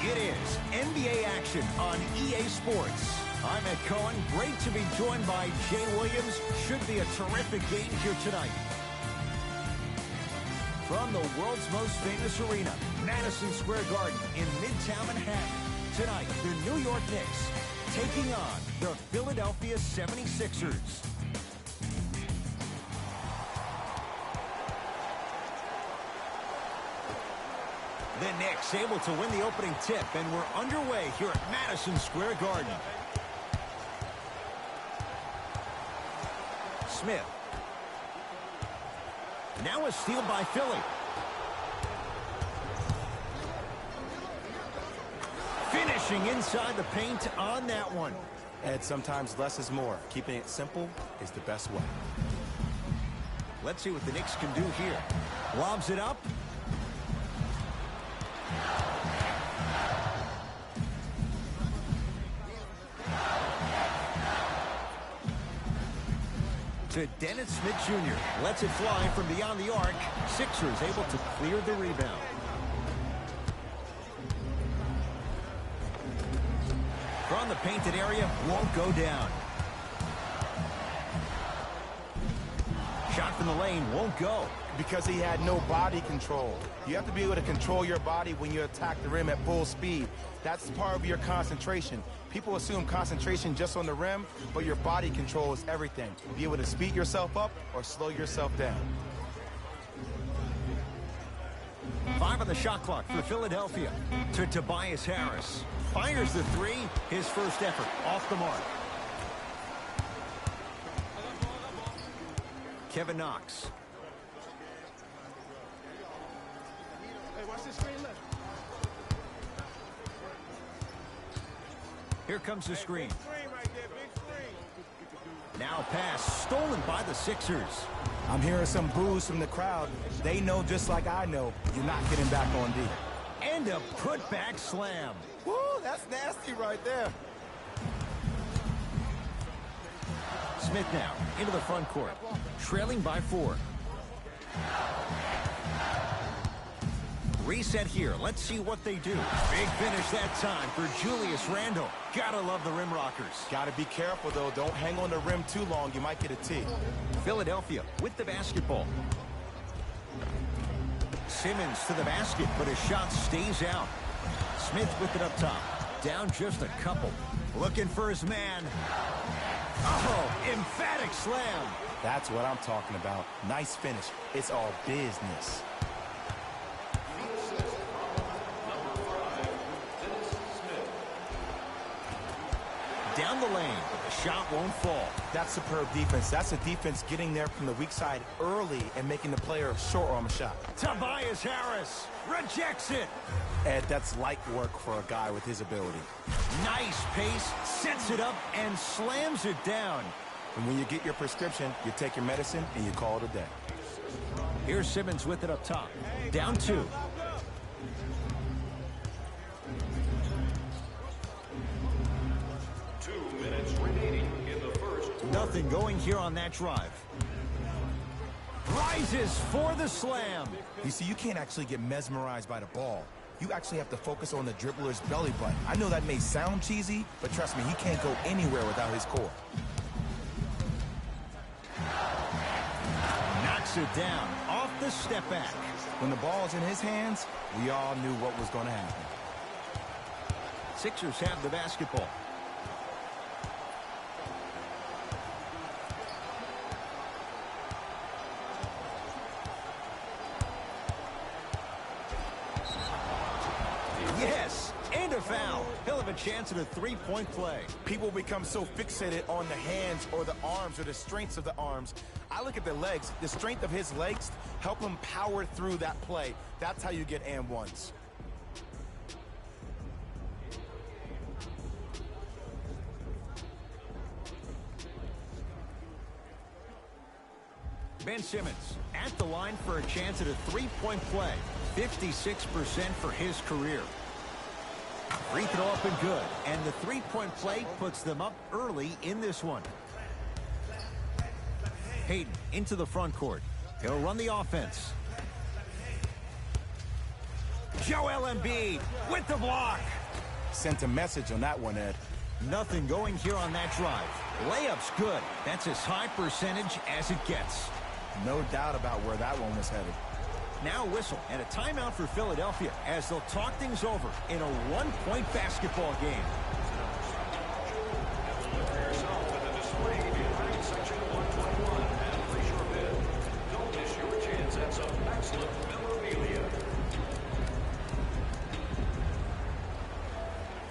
It is NBA action on EA Sports. I'm Ed Cohen. Great to be joined by Jay Williams. Should be a terrific game here tonight. From the world's most famous arena, Madison Square Garden in Midtown Manhattan. Tonight, the New York Knicks taking on the Philadelphia 76ers. The Knicks able to win the opening tip, and we're underway here at Madison Square Garden. Smith. Now a steal by Philly. Finishing inside the paint on that one. Ed, sometimes less is more. Keeping it simple is the best way. Let's see what the Knicks can do here. Lobs it up. To Dennis Smith Jr. Lets it fly from beyond the arc. Sixers able to clear the rebound. From the painted area, won't go down. Shot from the lane, won't go. Because he had no body control. You have to be able to control your body when you attack the rim at full speed. That's part of your concentration. People assume concentration just on the rim, but your body control is everything. Be able to speed yourself up or slow yourself down. 5 on the shot clock for Philadelphia. To Tobias Harris. Fires the three. His first effort off the mark. Kevin Knox. Hey, watch this screen left. Here comes the screen. Big screen right there, big screen. Now pass stolen by the Sixers. I'm hearing some boos from the crowd. They know just like I know you're not getting back on D. And a putback slam. Woo, that's nasty right there. Smith now into the front court. Trailing by 4. Reset here. Let's see what they do. Big finish that time for Julius Randle. Gotta love the rim rockers. Gotta be careful, though. Don't hang on the rim too long. You might get a tee. Philadelphia with the basketball. Simmons to the basket, but his shot stays out. Smith with it up top. Down just a couple. Looking for his man. Oh, emphatic slam. That's what I'm talking about. Nice finish. It's all business. Down the lane, the shot won't fall. That's superb defense. That's a defense getting there from the weak side early and making the player short arm a shot. Tobias Harris rejects it. Ed, that's light work for a guy with his ability. Nice pace, sets it up, and slams it down. And when you get your prescription, you take your medicine and you call it a day. Here's Simmons with it up top. Down 2. Nothing going here on that drive. Rises for the slam. You see, you can't actually get mesmerized by the ball. You actually have to focus on the dribbler's belly button. I know that may sound cheesy, but trust me, he can't go anywhere without his core. Knocks it down off the step back. When the ball's in his hands, we all knew what was going to happen. Sixers have the basketball. Yes, and a foul. He'll have a chance at a three-point play. People become so fixated on the hands or the arms or the strengths of the arms. I look at the legs. The strength of his legs help him power through that play. That's how you get and ones. Ben Simmons at the line for a chance at a three-point play. 56% for his career. Free throw up and good. And the three-point play puts them up early in this one. Hayden into the front court. He'll run the offense. Joel Embiid with the block. sent a message on that one, Ed. Nothing going here on that drive. Layup's good. That's as high percentage as it gets. No doubt about where that one was headed. Now whistle and a timeout for Philadelphia as they'll talk things over in a one-point basketball game.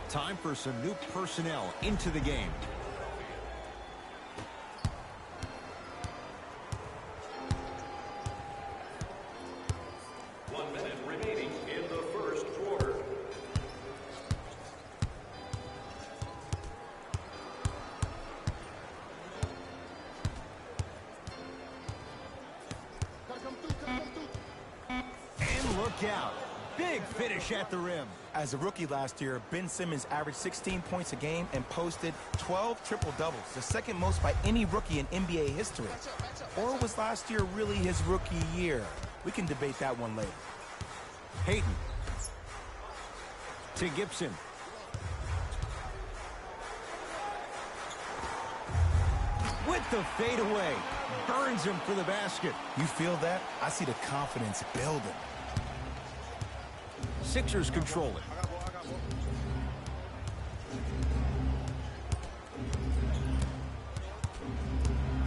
Time for some new personnel into the game. Out. Big finish at the rim. As a rookie last year, Ben Simmons averaged 16 points a game and posted 12 triple-doubles, the second most by any rookie in NBA history. Or was last year really his rookie year? We can debate that one later. Hayden to Gibson. With the fadeaway. Burns him for the basket. You feel that? I see the confidence building. Sixers control it.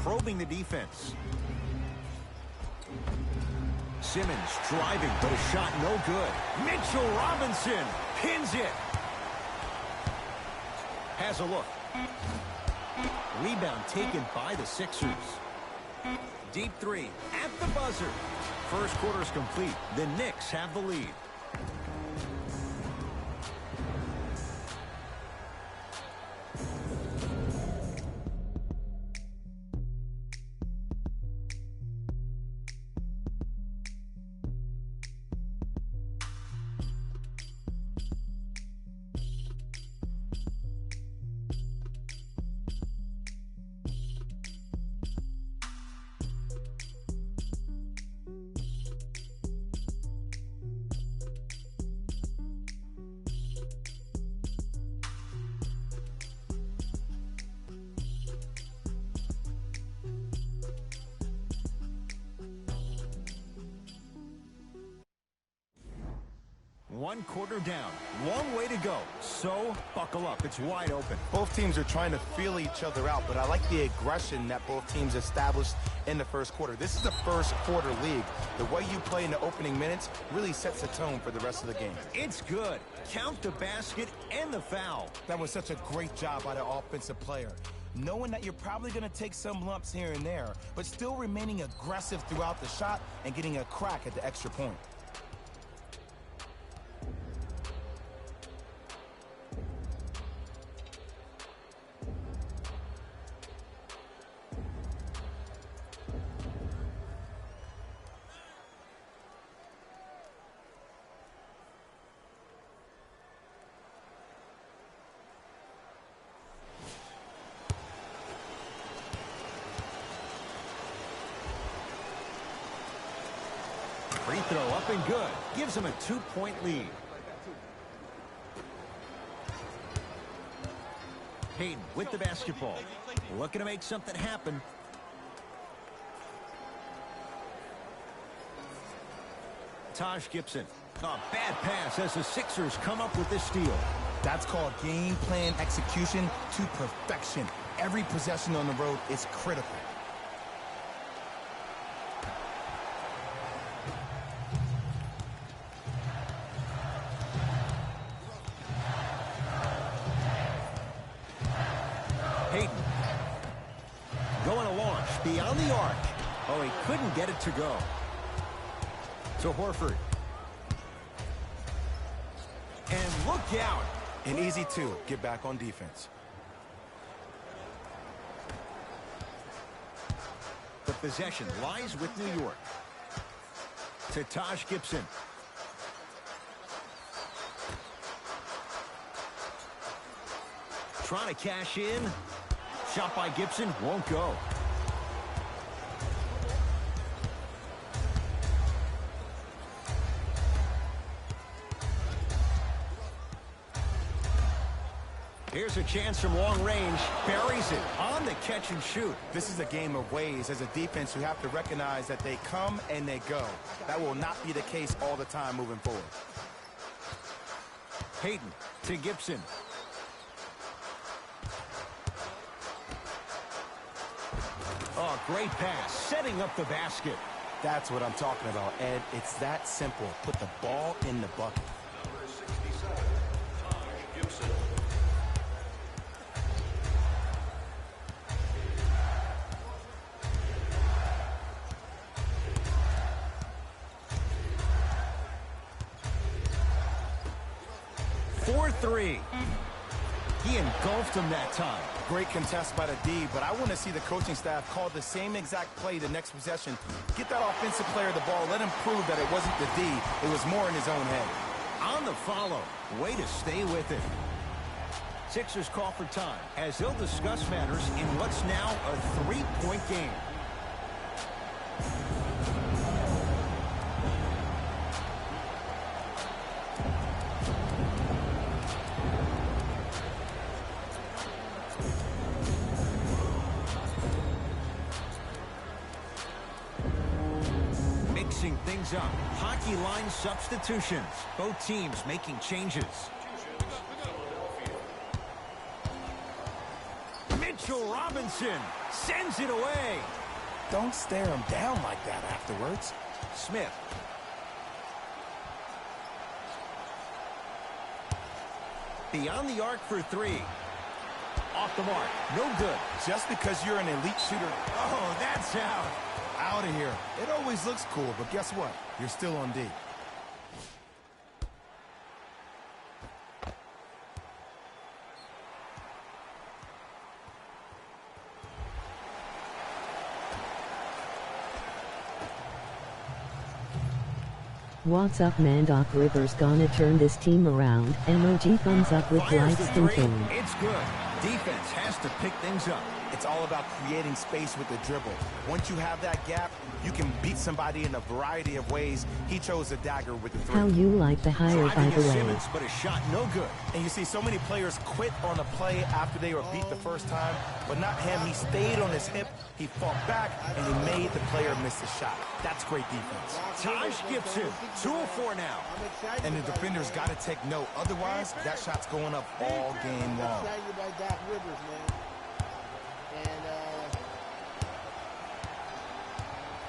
Probing the defense. Simmons driving, but a shot no good. Mitchell Robinson pins it. Has a look. Rebound taken by the Sixers. Deep three at the buzzer. First quarter's complete. The Knicks have the lead. One quarter down. Long way to go. So, buckle up. It's wide open. Both teams are trying to feel each other out, but I like the aggression that both teams established in the first quarter. This is the first quarter league. The way you play in the opening minutes really sets the tone for the rest of the game. It's good. Count the basket and the foul. That was such a great job by the offensive player. Knowing that you're probably going to take some lumps here and there, but still remaining aggressive throughout the shot and getting a crack at the extra point. Free throw up and good. Gives him a 2-point lead. Hayden with the basketball. Looking to make something happen. Taj Gibson. A bad pass as the Sixers come up with this steal. That's called game plan execution to perfection. Every possession on the road is critical. Hayden. Going to launch beyond the arc. Oh, he couldn't get it to go. To Horford. And look out. An easy two. Get back on defense. The possession lies with New York. To Taj Gibson. Trying to cash in. Shot by Gibson won't go. Here's a chance from long range. Buries it on the catch and shoot. This is a game of ways. As a defense, you have to recognize that they come and they go. That will not be the case all the time moving forward. Hayden to Gibson. Oh, great pass, setting up the basket. That's what I'm talking about, Ed. It's that simple. Put the ball in the bucket. Number 67, Gibson. For three. He engulfed him that time. Great contest by the D, but I want to see the coaching staff call the same exact play the next possession. Get that offensive player the ball. Let him prove that it wasn't the D. It was more in his own head. On the follow. Way to stay with it. Sixers call for time as they'll discuss matters in what's now a three-point game. Mixing things up. Hockey line substitutions. Both teams making changes. Mitchell Robinson sends it away. Don't stare him down like that afterwards. Smith. Beyond the arc for three. Off the mark. No good. Just because you're an elite shooter, Oh, that's out. out of here. It always looks cool, but guess what? You're still on D. What's up, man? Doc Rivers gonna turn this team around. Emoji thumbs up with Fires light the skin three. tone. It's good. Defense has to pick things up. It's all about creating space with the dribble. Once you have that gap, you can beat somebody in a variety of ways. He chose the dagger with the three. How you like the hire, by Driving the at way? Simmons, but a shot no good. And you see so many players quit on a play after they were beat the first time, but not him. He stayed on his hip, he fought back, and he made the player miss the shot. That's great defense. Taj Gibson, 2 of 4 now. I'm excited. And the defender's got to take note. Otherwise, that shot's going up all game long. I'm excited about Doc Rivers, man. And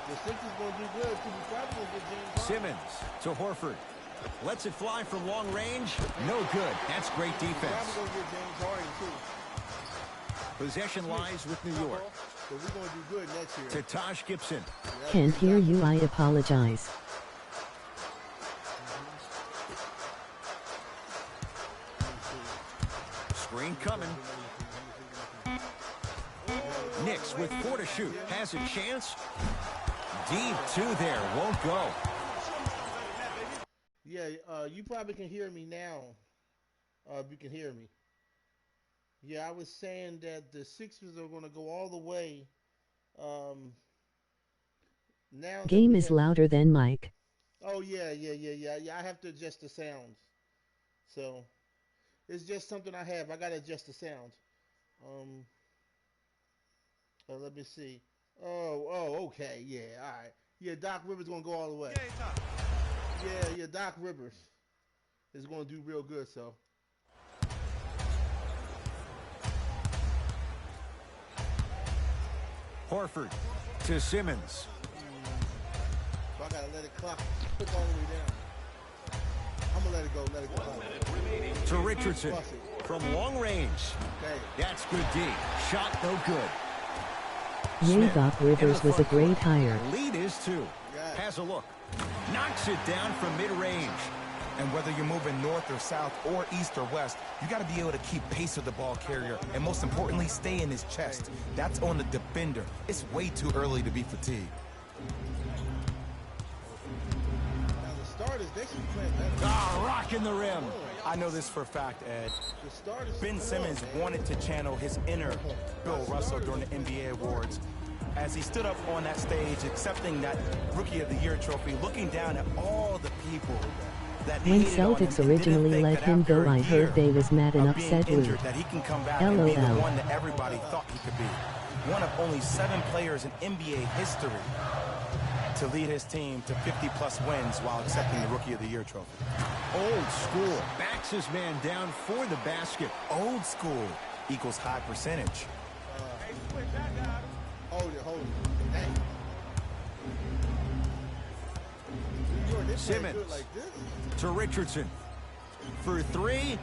the Sixers gonna do good too. We probably gonna get James Harden. Simmons to Horford. Lets it fly from long range. No good. That's great Probably defense. gonna get James Harden too. Possession lies with New York. So we're gonna do good next year. To Taj Gibson. Can't hear you, I apologize. Screen coming. Knicks with 4 to shoot. Has a chance. Deep 2 there. Won't go. Yeah, you probably can hear me now. If you can hear me. Yeah, I was saying that the Sixers are going to go all the way. Now that Game we is have- louder than Mike. Oh yeah. I have to adjust the sounds. So it's just something I have. I gotta adjust the sounds. Let me see. Okay, yeah, all right. Yeah, Doc Rivers gonna go all the way. Yeah, Doc Rivers is gonna do real good. So. Horford to Simmons. So I gotta let it clock all the way down. I'm gonna let it go. To Richardson. Plus it. From long range. Okay. That's good D. Shot no good. Yay, Smith Doc in the Rivers was a front great court. hire. Lead is 2. Yeah. Has a look. Knocks it down from mid-range. And whether you're moving north or south or east or west, you got to be able to keep pace with the ball carrier. And most importantly, stay in his chest. That's on the defender. It's way too early to be fatigued. Now the starters, they should play better. Ah, rocking the rim. I know this for a fact, Ed. The starters. Ben Simmons wanted to channel his inner Bill Russell during the NBA awards as he stood up on that stage accepting that Rookie of the Year trophy, looking down at all the people that When hated on him Celtics and didn't originally think let that him after go, a I year heard they was mad and of being upset injured Luke. that he can come back and be the LOL. one that everybody thought he could be. One of only 7 players in NBA history to lead his team to 50-plus wins while accepting the Rookie of the Year trophy. Old school. Backs his man down for the basket. Old school equals high percentage. Hold it. Dang. New York, they play Simmons. good like this. To Richardson for 3.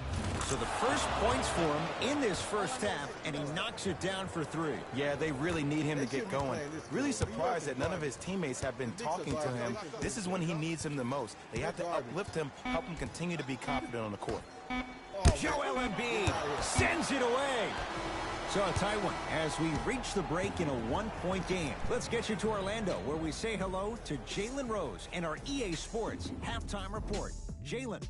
So the first points for him in this first half, and he knocks it down for 3. Yeah, they really need him to They get should be going. playing this Really good. surprised that none of his teammates have been The Knicks talking are to garbage. him. This is when he needs him the most. They have to uplift him, help him continue to be confident on the court. Joel Embiid sends it away. So a tight one as we reach the break in a 1-point game. Let's get you to Orlando, where we say hello to Jalen Rose and our EA Sports halftime report. Jalen.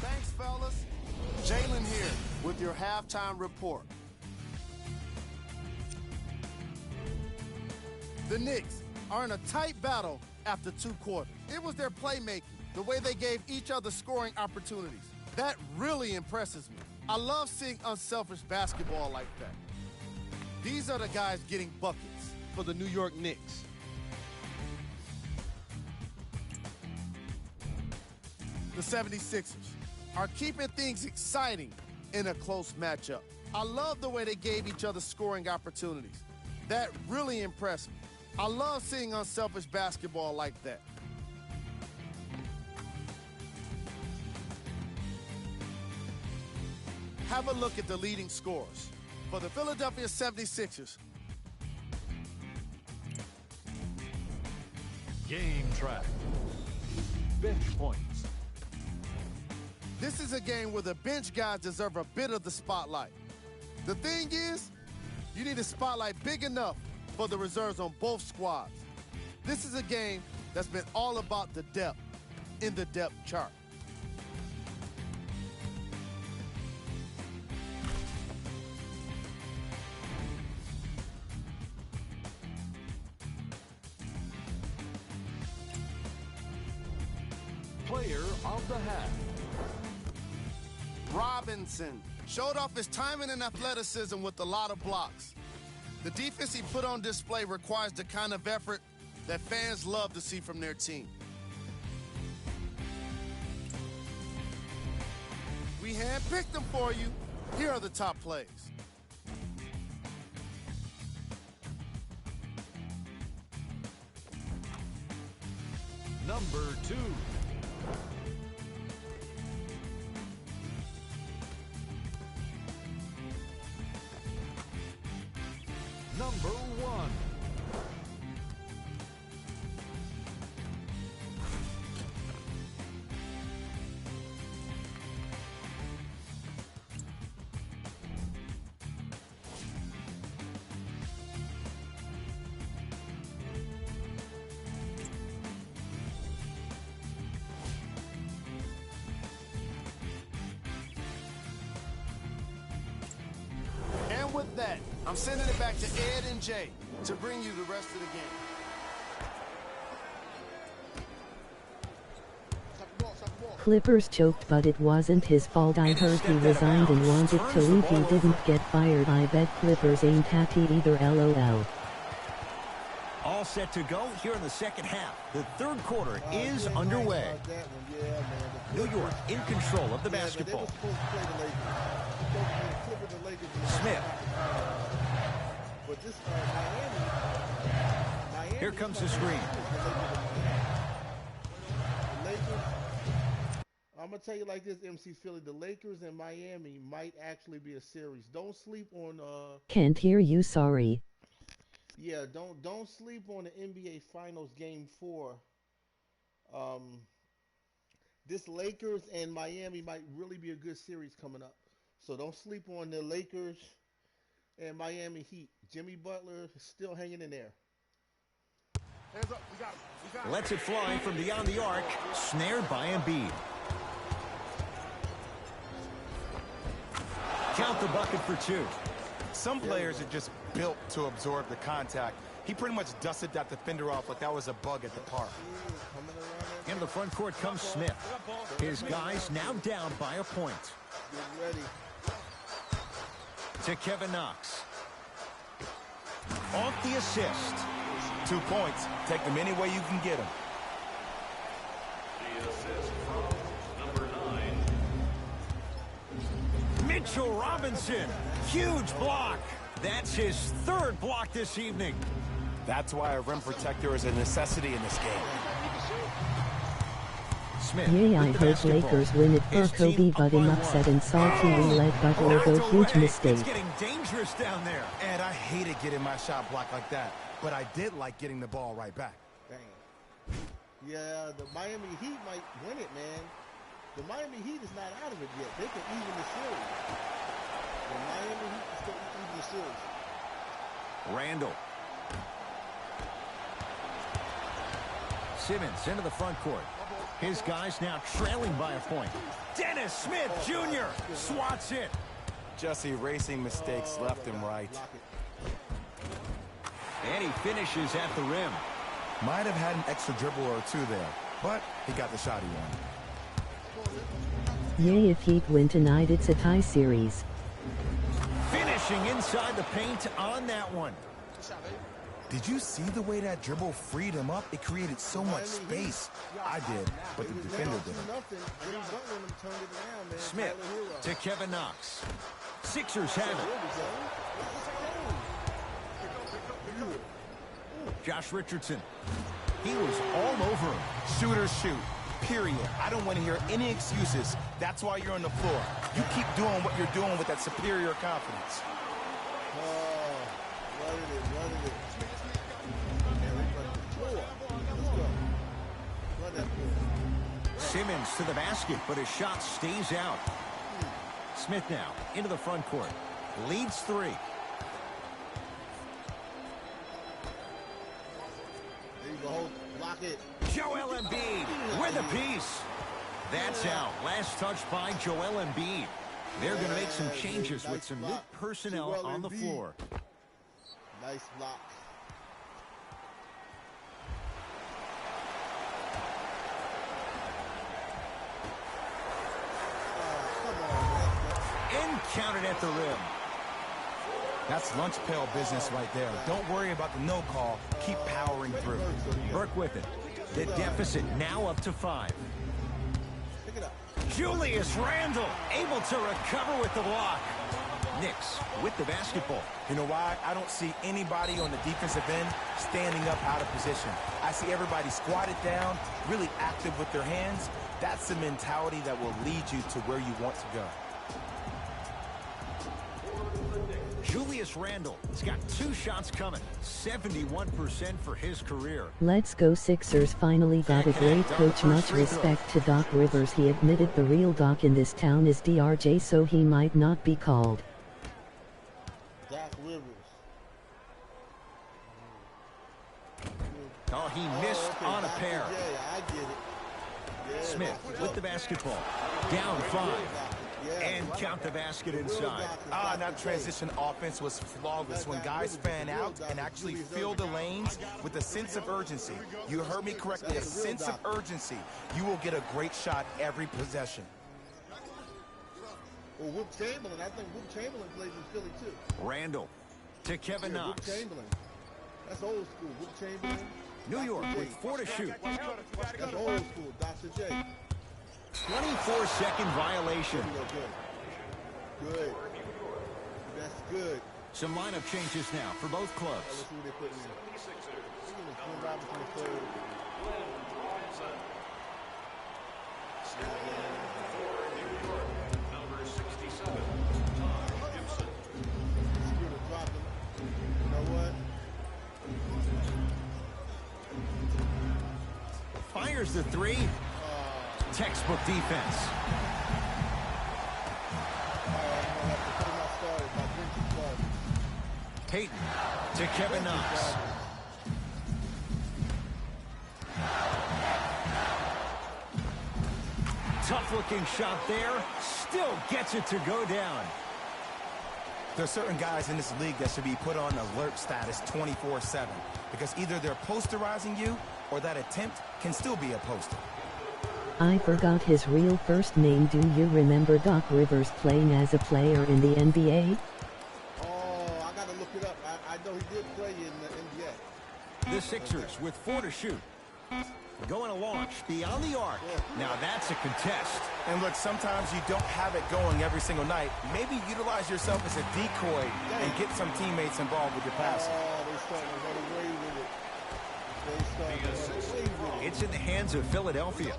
Thanks, fellas. Jalen here with your halftime report. The Knicks are in a tight battle after 2 quarters. It was their playmaking, the way they gave each other scoring opportunities. That really impresses me. I love seeing unselfish basketball like that. These are the guys getting buckets for the New York Knicks. The 76ers are keeping things exciting in a close matchup. I love the way they gave each other scoring opportunities. That really impressed me. I love seeing unselfish basketball like that. Have a look at the leading scorers. For the Philadelphia 76ers, Game track. Bench points. this is a game where the bench guys deserve a bit of the spotlight. The thing is, you need a spotlight big enough for the reserves on both squads. This is a game that's been all about the depth in the depth chart. Player of the half. Robinson showed off his timing and athleticism with a lot of blocks. The defense he put on display requires the kind of effort that fans love to see from their team. We handpicked them for you. Here are the top plays. Number 2. Number 1. And with that, I'm sending it back to Ed and Jay to bring you the rest of the game. Clippers choked, but it wasn't his fault. I heard he resigned and wanted to leave. He didn't get fired. I bet Clippers ain't happy either. LOL. All set to go here in the second half. The third quarter is underway. New York in control of the basketball. Smith. Here comes the screen. I'm going to tell you like this, MC Philly. The Lakers and Miami might actually be a series. Don't sleep on... Can't hear you, sorry. Yeah, don't sleep on the NBA Finals Game 4. Um, this Lakers and Miami might really be a good series coming up. So don't sleep on the Lakers and Miami Heat. Jimmy Butler is still hanging in there. Hands up. We got him. We got him. Lets it fly from beyond the arc. Snared by Embiid. Count the bucket for two. Some players are just built to absorb the contact. He pretty much dusted that defender off like that was a bug at the park. Into the front court comes Smith. His guys now down by a point. Get ready. To Kevin Knox. Off the assist. 2 points. Take them any way you can get them. The assist from number 9. Mitchell Robinson. Huge block. That's his third block this evening. That's why a rim protector is a necessity in this game. Smith. Yay, I with the hope basketball. Lakers win it for His team Kobe, up but by an one. upset and salty we let Butler go. Knocked Huge away. mistake. It's getting dangerous down there. And I hated getting my shot blocked like that, but I did like getting the ball right back. Dang. Yeah, the Miami Heat might win it, man. The Miami Heat is not out of it yet. They can even the series. The Miami Heat can still even the series. Randall. Simmons into the front court. His guys now trailing by a point. Dennis Smith Jr. swats it. Just erasing mistakes left and right. Block it. And he finishes at the rim. Might have had an extra dribble or two there, but he got the shot he wanted. Yay, if Heat win tonight it's a tie series. Finishing inside the paint on that one. Did you see the way that dribble freed him up? It created so much space. I did, but the defender didn't. Nothing. Jimmy Butler and them turned it around, man. Smith Tyler Hero. to Kevin Knox. Sixers have it. Josh Richardson. He was all over him. Shooters shoot, period. I don't want to hear any excuses. That's why you're on the floor. You keep doing what you're doing with that superior confidence. Run it. Man, we run the floor. Let's go. Run that floor. Simmons to the basket, but his shot stays out. Smith now into the front court. Leads three. There you go. Block it. Joel Embiid with a piece. That's out. Last touch by Joel Embiid. They're going to make some changes with some new personnel on the floor. Nice block. And counted at the rim. That's lunch pail business right there. Don't worry about the no call. Keep powering through. Burke with it. The deficit now up to 5. Pick it up. Julius Randle able to recover with the block. Knicks with the basketball. You know why? I don't see anybody on the defensive end standing up out of position. I see everybody squatted down, really active with their hands. That's the mentality that will lead you to where you want to go. Julius Randle has got 2 shots coming. 71% for his career. Let's go Sixers finally got a great coach. Much respect to Doc Rivers. He admitted the real Doc in this town is DRJ, so he might not be called. Doc Rivers. Oh, he missed Okay, on a Dr. pair. J, I get it. Yeah, Smith Dr. with the basketball. Down 5. Yeah, And count the basket inside. And that transition offense was flawless when guys fan out and actually fill the lanes with a sense of urgency. You heard me correctly, a sense of urgency. You will get a great shot every possession. Well, Wilt Chamberlain, I think Wilt Chamberlain plays in Philly too. Randle to Kevin Yeah, Wilt Knox. Chamberlain. That's old school. Wilt Chamberlain. New York Dr. J. with 4 to shoot. That's old school. Dr. J. 24-second violation. Good. That's good. Some lineup changes now for both clubs. Let's see what they put in. Glenn Robinson the third. Number 67, Tom Gibson. Scooter dropped him. You know what? Here's the three. Textbook defense. Peyton to Kevin Knox. Tough-looking shot there. Still gets it to go down. There are certain guys in this league that should be put on alert status 24/7 because either they're posterizing you or that attempt can still be a poster. I forgot his real first name. Do you remember Doc Rivers playing as a player in the NBA? Oh, I gotta look it up. I know he did play in the NBA. The Sixers with 4 to shoot. Going to launch beyond the arc. Now that's a contest. And look, sometimes you don't have it going every single night. Maybe utilize yourself as a decoy and get some teammates involved with your passing. Oh, they starting to run away with it. They starting to run away with it. It's in the hands of Philadelphia.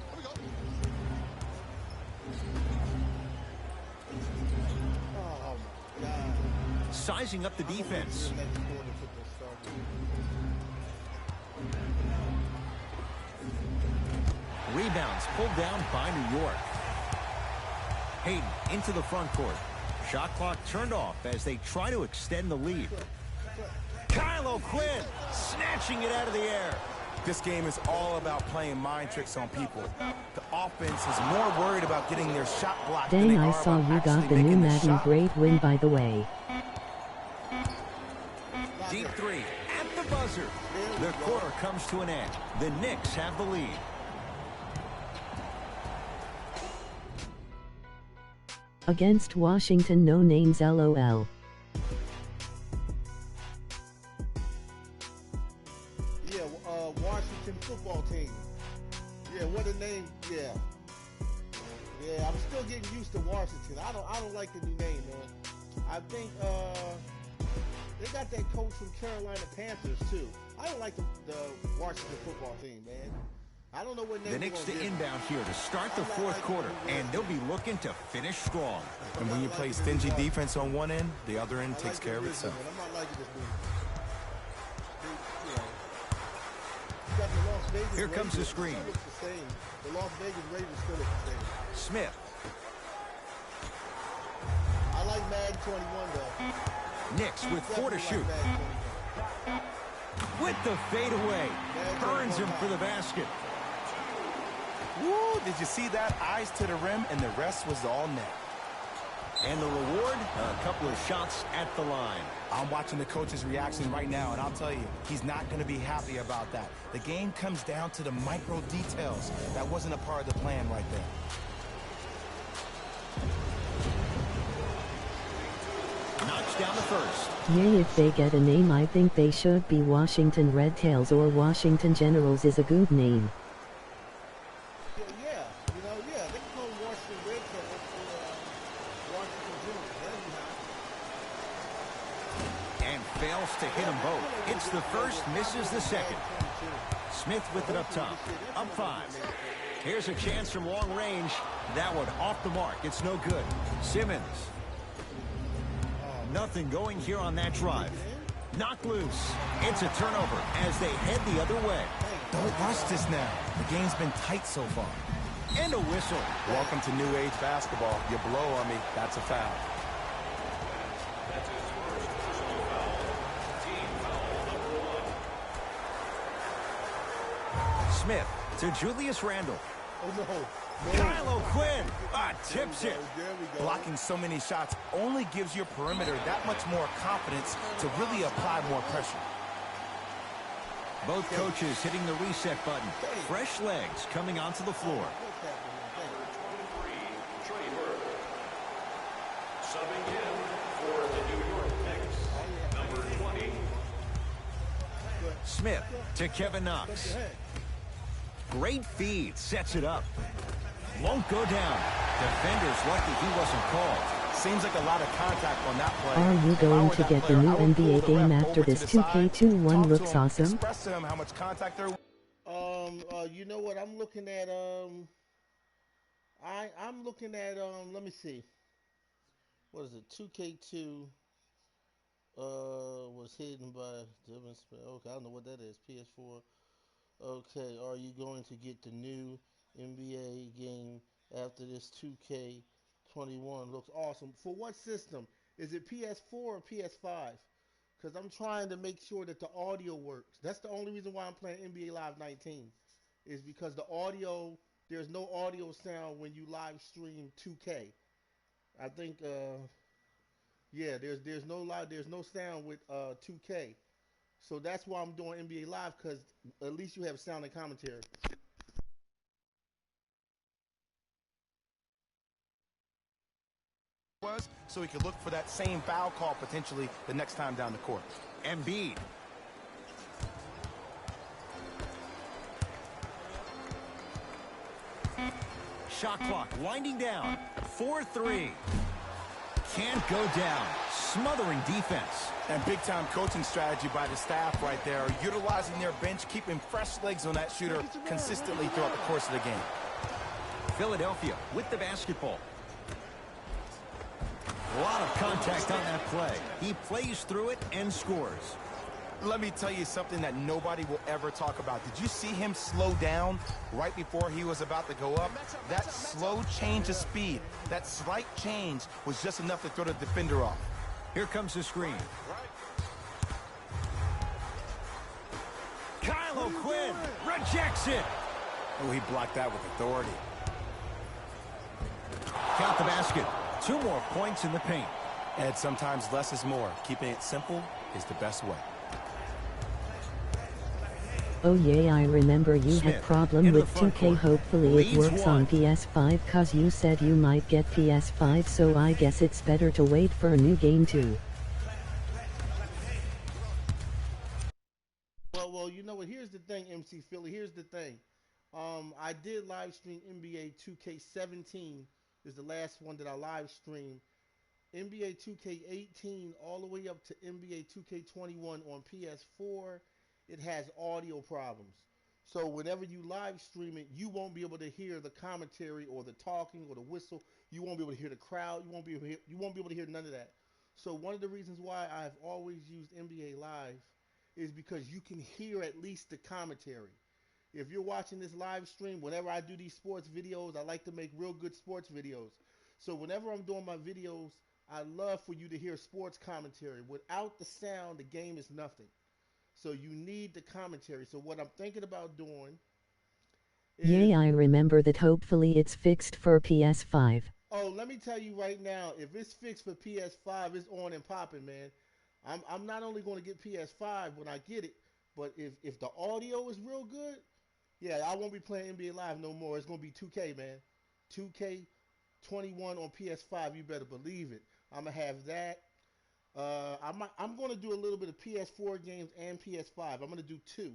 Oh, my God. Sizing up the defense. Rebounds pulled down by New York. Hayden into the front court. Shot clock turned off as they try to extend the lead. Kyle O'Quinn snatching it out of the air. This game is all about playing mind tricks on people. The offense is more worried about getting their shot blocked than they Dang, I are saw about you got actually the new making the Madden. shot. Great win, by the way. Deep three at the buzzer. The quarter comes to an end. The Knicks have the lead. Against Washington, no names, LOL. Yeah, Washington football team. Yeah, what a name. Yeah. Yeah, I'm still getting used to Washington. I don't like the new name, man. I think they got that coach from Carolina Panthers too. I don't like the Washington football team, man. I don't know what name. The Knicks to inbound here to start the fourth quarter, and they'll be looking to finish strong. And when you play stingy defense on one end, the other end takes care of itself. I'm not liking this move. You got the Las Vegas Here comes the Raiders. screen. Still looks the same. The Las Vegas Raiders still look the same. Smith I like Madden 21 though. Knicks with 4 to Definitely shoot. like Madden 21. With the fadeaway. Burns him for the basket. Woo, did you see that? Eyes to the rim, and the rest was all net. And the reward, a couple of shots at the line. I'm watching the coach's reaction right now, and I'll tell you, he's not going to be happy about that. The game comes down to the micro details. That wasn't a part of the plan right there. Knocks down the first. Yay, if they get a name, I think they should be Washington Red Tails or Washington Generals is a good name. Yeah, you know, yeah, they can call Washington Red Tails or Washington Generals. And fails to hit them both. It's the first, misses the second. Smith with it up top. Up 5. Here's a chance from long range. That one off the mark. It's no good. Simmons. Nothing going here on that drive. Knocked loose. It's a turnover as they head the other way. Don't rush this now. The game's been tight so far. And a whistle. Welcome to new age basketball. You blow on me, that's a foul. That's his first personal foul. Team foul number 1. Smith to Julius Randle. Oh, no. Kyle O'Quinn tips it. There we go. Blocking so many shots only gives your perimeter that much more confidence to really apply more pressure. Both coaches hitting the reset button. Fresh legs coming onto the floor. Number 23, Trey Burke. Subbing in for the New York Knicks. Number 20. Smith to Kevin Knox. Great feed, sets it up. Won't go down. Defender's lucky he wasn't called. Seems like a lot of contact on that play. Are you If I going were to that get the player, new I would pull NBA the game ref after over to this the side, 2K21 talk to looks him, awesome? Express to him how much contact there. You know what? I'm looking at I'm looking at let me see. What is it? 2K2 was hidden by Devin Smith. Okay, I don't know what that is. PS4. Okay, are you going to get the new NBA game after this 2K21? Looks awesome. For what system? Is it PS4 or PS5? Because I'm trying to make sure that the audio works. That's the only reason why I'm playing NBA Live 19, is because the audio, there's no audio sound when you live stream 2K. I think, yeah, there's no sound with 2K. So that's why I'm doing NBA Live, because at least you have sound and commentary. Was so he could look for that same foul call potentially the next time down the court. Embiid. Shot clock winding down. 4-3. Can't go down. Smothering defense. And big-time coaching strategy by the staff right there, utilizing their bench, keeping fresh legs on that shooter consistently throughout the course of the game. Philadelphia with the basketball. A lot of contact on that play. He plays through it and scores. Let me tell you something that nobody will ever talk about. Did you see him slow down right before he was about to go up? That slow change of speed, that slight change was just enough to throw the defender off. Here comes the screen. Kyle O'Quinn rejects it. Oh, he blocked that with authority. Count the basket. 2 more points in the paint. And sometimes less is more. Keeping it simple is the best way. Oh yeah, I remember you Smith had problem into the with front 2K. court. Hopefully it Leads works one. on PS5, cause you said you might get PS5, so I guess it's better to wait for a new game too. Well, you know what? Here's the thing, MC Philly. Here's the thing. I did live stream NBA 2K17 is the last one that I live streamed. NBA 2K18 all the way up to NBA 2K21 on PS4, it has audio problems. So whenever you live stream it, you won't be able to hear the commentary or the talking or the whistle. You won't be able to hear the crowd. You won't be able to hear none of that. So one of the reasons why I've always used NBA Live is because you can hear at least the commentary. If you're watching this live stream, whenever I do these sports videos, I like to make real good sports videos. So whenever I'm doing my videos, I love for you to hear sports commentary. Without the sound, the game is nothing. So you need the commentary. So what I'm thinking about doing is... Yay, I remember that. Hopefully it's fixed for PS5. Oh, let me tell you right now, if it's fixed for PS5, it's on and popping, man. I'm not only going to get PS5 when I get it, but if the audio is real good, yeah, I won't be playing NBA Live no more. It's going to be 2K, man. 2K21 on PS5, you better believe it. I'm going to have that. I'm going to do a little bit of PS4 games and PS5. I'm going to do 2.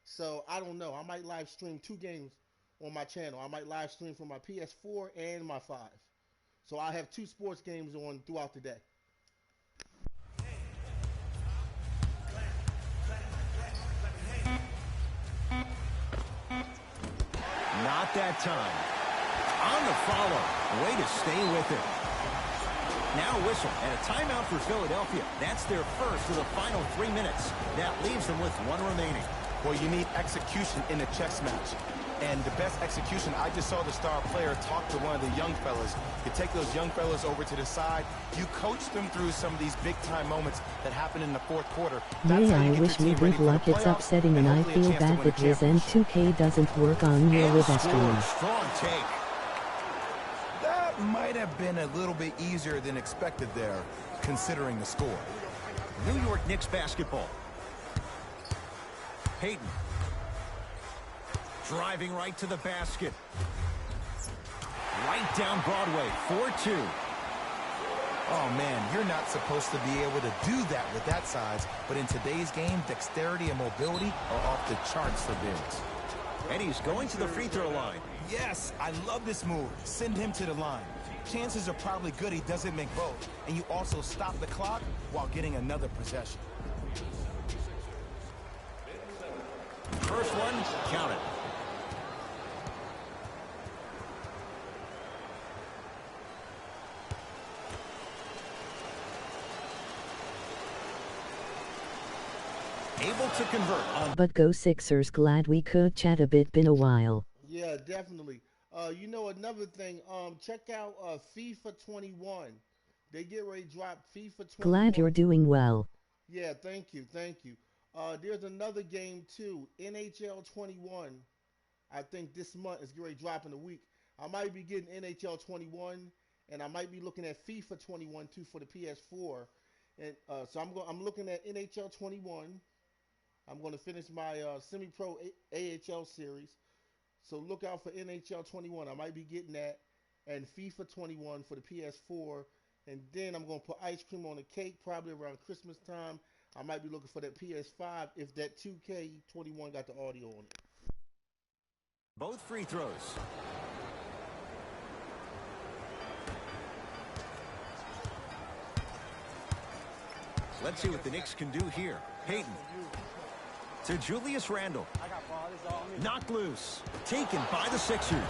So, I don't know. I might live stream 2 games on my channel. I might live stream from my PS4 and my 5. So, I have 2 sports games on throughout the day. Not that time. On the follow. Way to stay with it. Now a whistle and a timeout for Philadelphia. That's their first of the final 3 minutes. That leaves them with 1 remaining. Well, you need execution in a chess match. And the best execution, I just saw the star player talk to one of the young fellas. You take those young fellas over to the side. You coach them through some of these big-time moments that happen in the fourth quarter. Yay, I wish me good luck. It's upsetting and I feel bad that Resent 2K doesn't work on your live stream. Strong take. That might have been a little bit easier than expected there, considering the score. New York Knicks basketball. Payton. Driving right to the basket. Right down Broadway, 4-2. Oh, man, you're not supposed to be able to do that with that size, but in today's game, dexterity and mobility are off the charts for bigs. And he's going to the free throw line. Yes, I love this move. Send him to the line. Chances are probably good he doesn't make both, and you also stop the clock while getting another possession. First one, count it. Able able to convert on. But go Sixers, glad we could chat a bit, been a while. Yeah, definitely. You know, another thing, check out FIFA 21. They get ready to drop FIFA 21. Glad you're doing well. Yeah, thank you, thank you. There's another game too, NHL 21. I think this month is going to drop in a week. I might be getting NHL 21, and I might be looking at FIFA 21 too for the PS4. And so I'm looking at NHL 21. I'm going to finish my semi-pro AHL series. So look out for NHL 21. I might be getting that, and FIFA 21 for the PS4. And then I'm going to put ice cream on the cake probably around Christmas time. I might be looking for that PS5 if that 2K21 got the audio on it. Both free throws. Let's see what the Knicks can do here. Payton to Julius Randle. Knocked loose. Taken by the Sixers.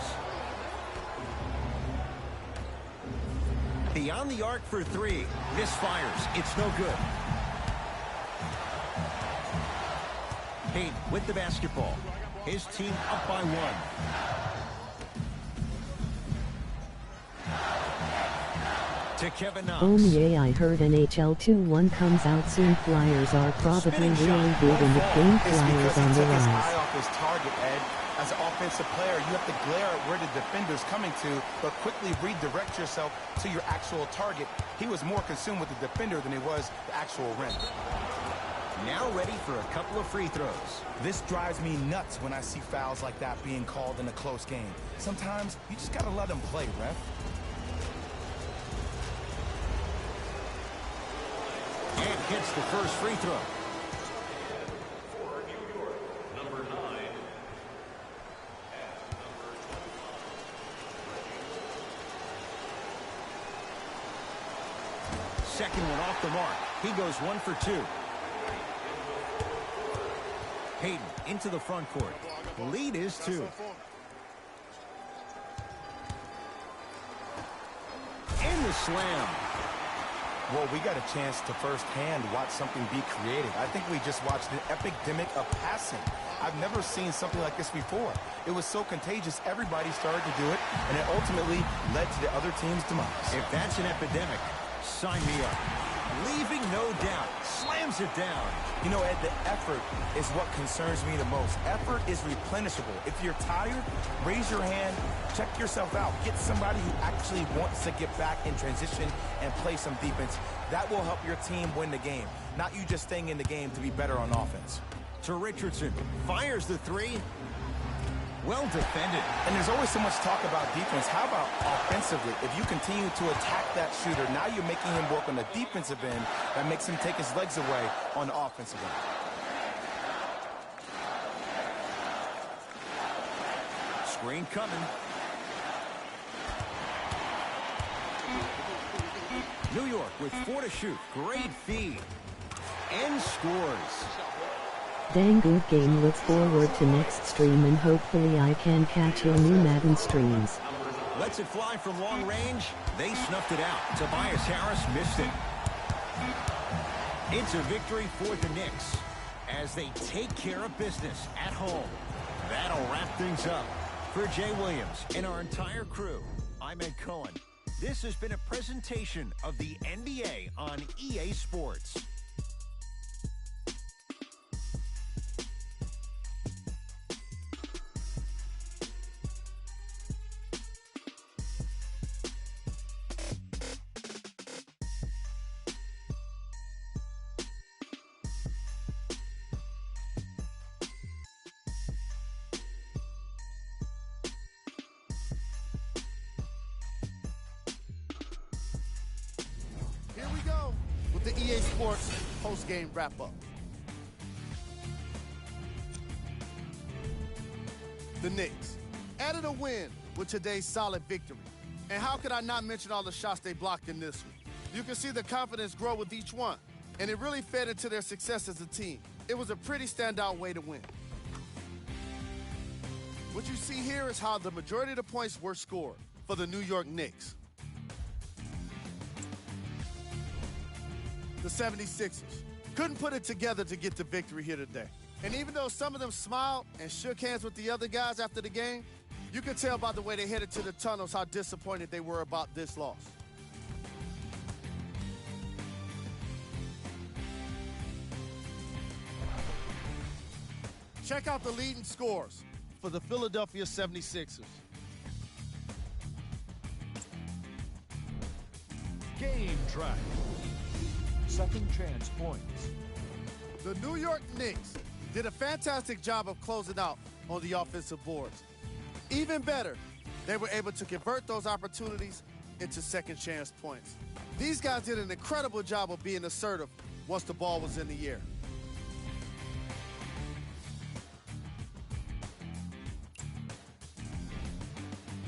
Beyond the arc for three. Misfires. It's no good. Payton with the basketball. His team up by one. To Kevin Knox. Oh yeah, I heard NHL 2-1 comes out soon. Flyers are probably really good in the game. Flyers on the His rise. eye off his target, Ed. As an offensive player, you have to glare at where the defender's coming to, but quickly redirect yourself to your actual target. He was more consumed with the defender than he was the actual rim. Now ready for a couple of free throws. This drives me nuts when I see fouls like that being called in a close game. Sometimes you just gotta let them play, ref. And hits the first free throw. For New York, number 9. Second one off the mark. He goes 1 for 2. Payton into the front court. Lead is 2. And the slam. Well, we got a chance to firsthand watch something be created. I think we just watched an epidemic of passing. I've never seen something like this before. It was so contagious, everybody started to do it, and it ultimately led to the other team's demise. If that's an epidemic, sign me up. Leaving no doubt. Slams it down. You know, Ed, the effort is what concerns me the most. Effort is replenishable. If you're tired, raise your hand, check yourself out. Get somebody who actually wants to get back in transition and play some defense. That will help your team win the game, not you just staying in the game to be better on offense. To Richardson. Fires the three. Well defended. And there's always so much talk about defense. How about offensively? If you continue to attack that shooter, now you're making him work on the defensive end. That makes him take his legs away on the offensive end. Screen coming. New York with 4 to shoot. Great feed. And scores. Dang good game. Look forward to next stream and hopefully I can catch your new Madden streams. Lets it fly from long range. They snuffed it out. Tobias Harris missed it. It's a victory for the Knicks as they take care of business at home. That'll wrap things up. For Jay Williams and our entire crew, I'm Ed Cohen. This has been a presentation of the NBA on EA Sports. Here we go with the EA Sports post-game wrap-up. The Knicks added a win with today's solid victory. And how could I not mention all the shots they blocked in this one? You can see the confidence grow with each one, and it really fed into their success as a team. It was a pretty standout way to win. What you see here is how the majority of the points were scored for the New York Knicks. The 76ers couldn't put it together to get the victory here today. And even though some of them smiled and shook hands with the other guys after the game, you could tell by the way they headed to the tunnels how disappointed they were about this loss. Check out the leading scores for the Philadelphia 76ers. Game track. Second chance points. The New York Knicks did a fantastic job of closing out on the offensive boards. Even better, they were able to convert those opportunities into second chance points. These guys did an incredible job of being assertive once the ball was in the air.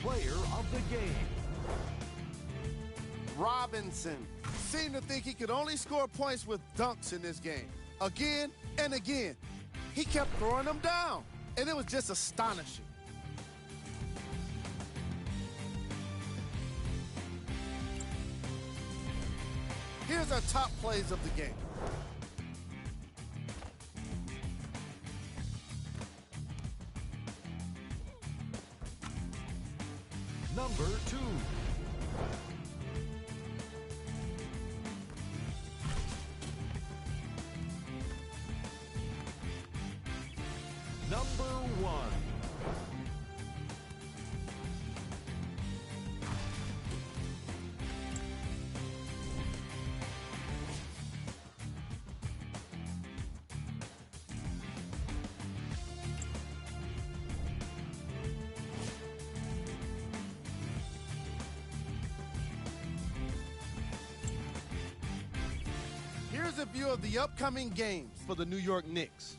Player of the game. Robinson seemed to think he could only score points with dunks in this game. Again and again, he kept throwing them down, and it was just astonishing. Here's our top plays of the game. Number 2. Number 1. Here's a view of the upcoming games for the New York Knicks.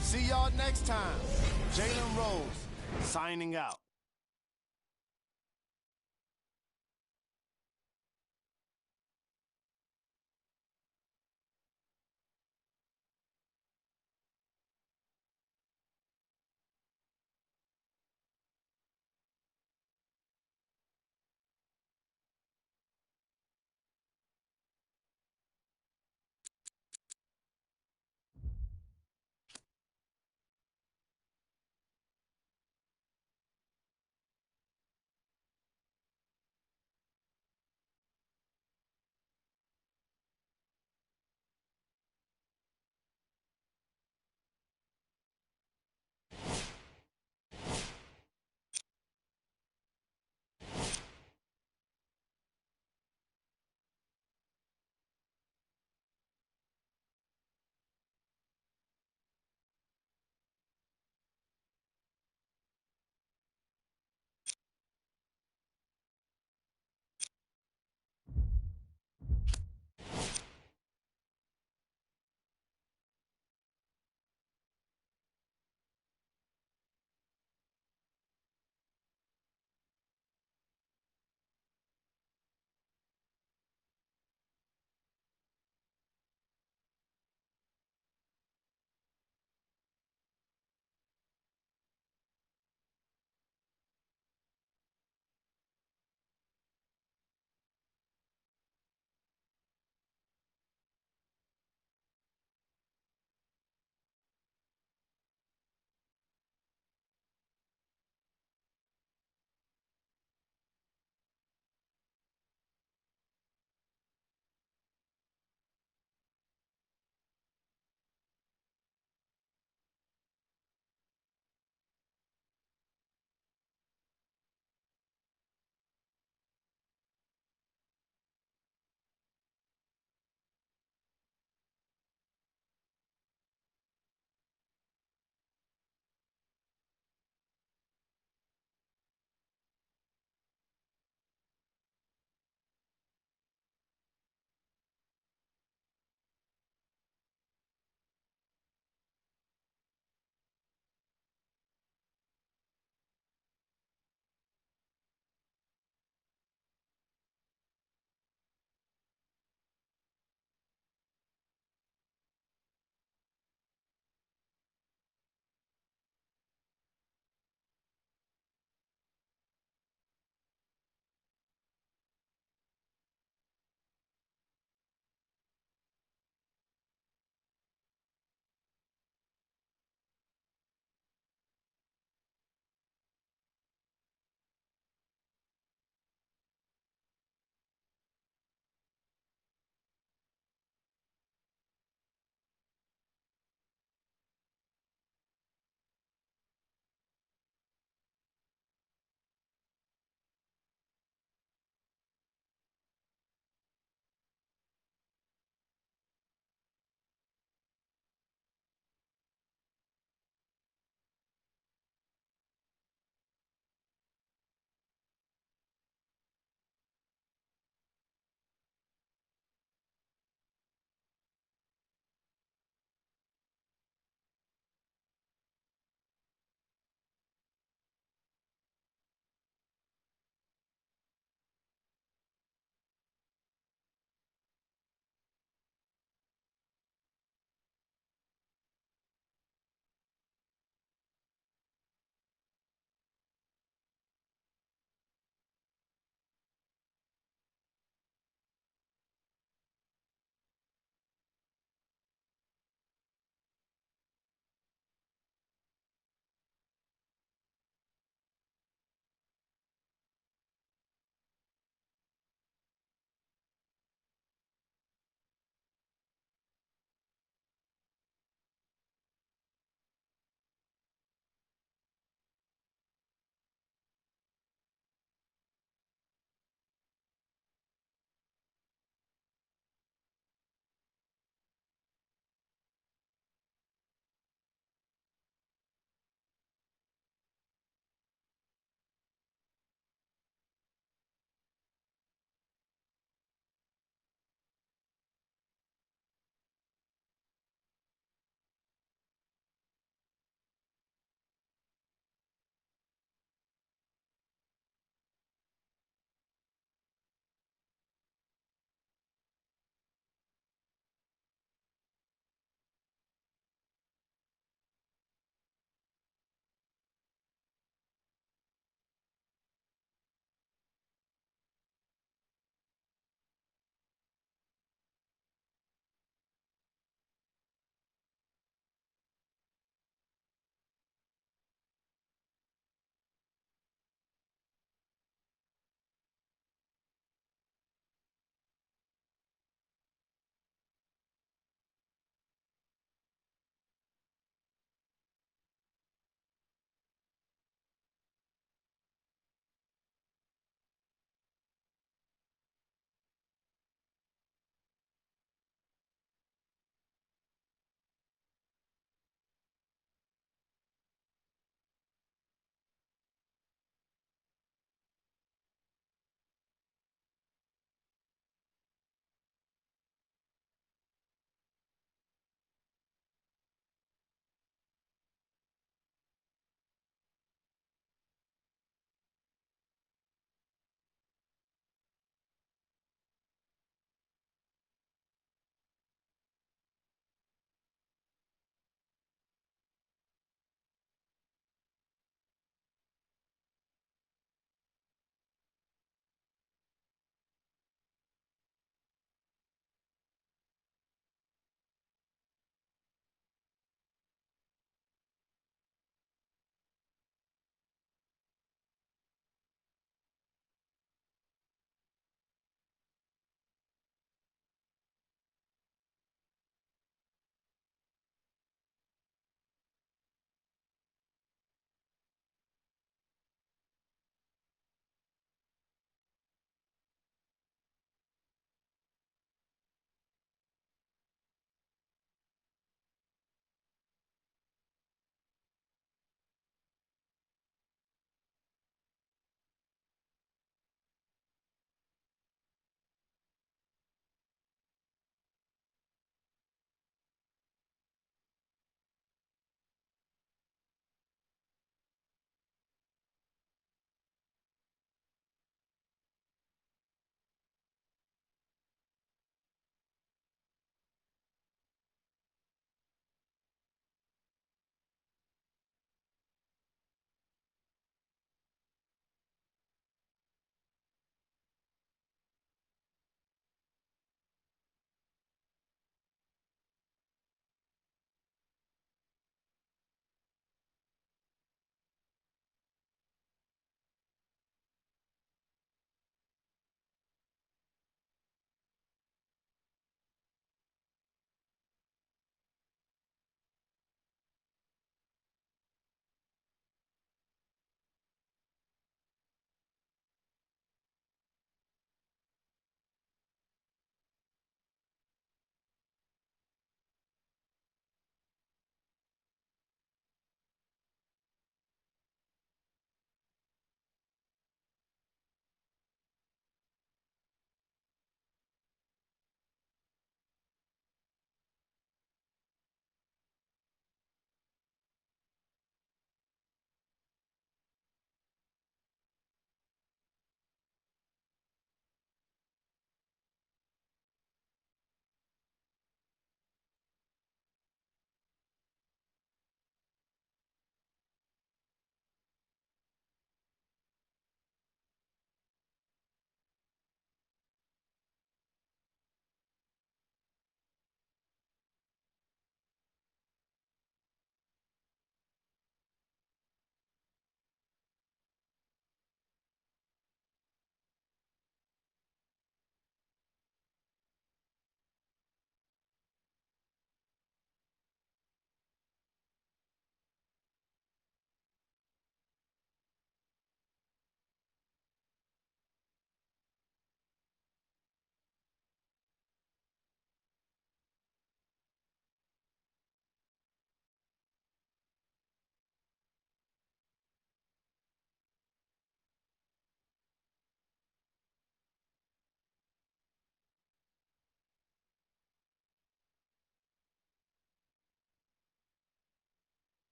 See y'all next time. Jalen Rose signing out.